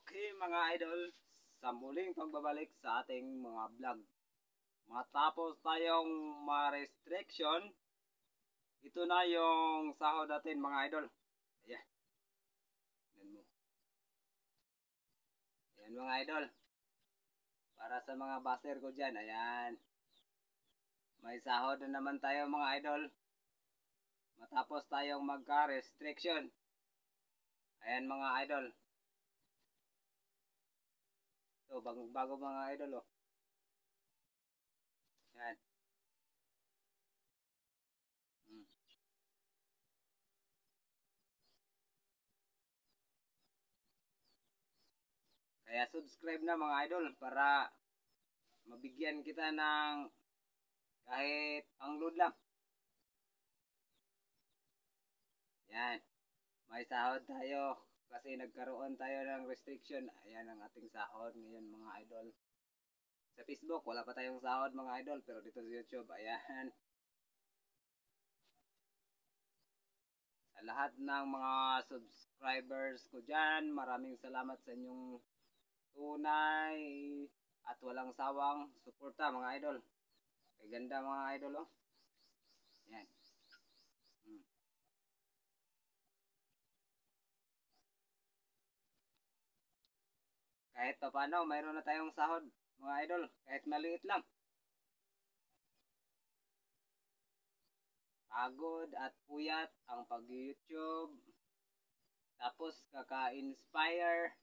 Okay mga idol, sa muling pagbabalik sa ating mga vlog. Matapos tayong ma-restriction, ito na yung sahod natin mga idol. Ayan. Ayan mo. Ayan mga idol. Para sa mga baser ko dyan, ayan. May sahod na naman tayo mga idol. Matapos tayong magka-restriction. Ayan mga idol. Ito, bago mga idol oh. Ayan. Kaya subscribe na mga idol para mabigyan kita ng kahit pang-load lang. Yan. May sahod tayo kasi nagkaroon tayo ng restriction. Ayan ang ating sahod ngayon mga idol. Sa Facebook, wala pa tayong sahod mga idol. Pero dito sa YouTube, ayan. Sa lahat ng mga subscribers ko dyan, maraming salamat sa inyong tunay at walang sawang suporta mga idol. Kay ganda mga idol oh. Yan. Kahit pa paano, mayroon na tayong sahod mga idol. Kahit maliit lang. Pagod at puyat ang pag-YouTube. Tapos kaka-inspire.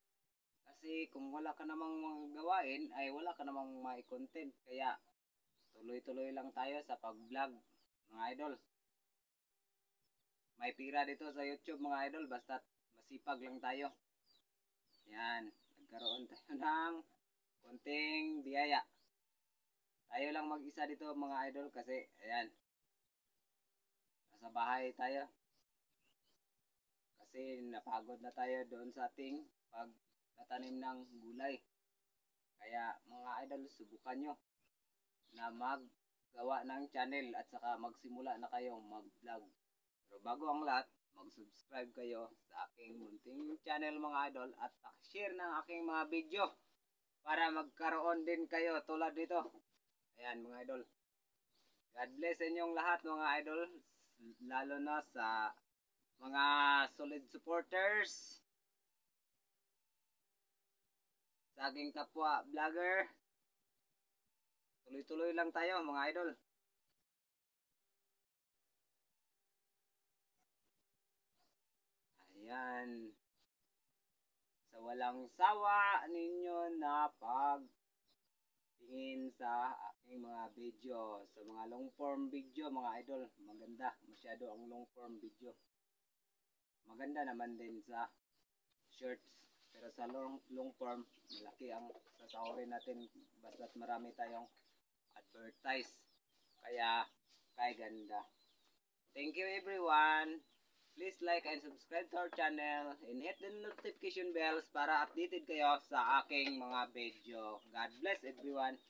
Kasi kung wala ka namang gawain, ay wala ka namang mai-content. Kaya tuloy-tuloy lang tayo sa pag-vlog mga idol. May pira dito sa YouTube mga idol. Basta masipag lang tayo. Yan. Nagkaroon tayo ng konting biyaya. Tayo lang mag-isa dito mga idol kasi ayan. Nasa bahay tayo. Kasi napagod na tayo doon sa ating pagtatanim ng gulay. Kaya mga idol, subukan nyo na maggawa ng channel at saka magsimula na kayong mag-vlog. Pero bago ang lahat, mag-subscribe kayo sa aking munting channel mga idol at share ng aking mga video para magkaroon din kayo tulad dito. Ayan mga idol. God bless inyong lahat mga idol, lalo na sa mga solid supporters sa aking kapwa vlogger. Tuloy-tuloy lang tayo mga idol. Ayan. Sa walang sawa ninyo na pagtingin sa aking mga video. Sa mga long form video mga idol. Maganda. Masyado ang long form video. Maganda naman din sa shorts. Pero sa long form, malaki ang sasahurin natin basta't marami tayong advertise. Kaya, kay ganda. Thank you everyone. Please like and subscribe to our channel and hit the notification bells para updated kayo sa aking mga video. God bless everyone.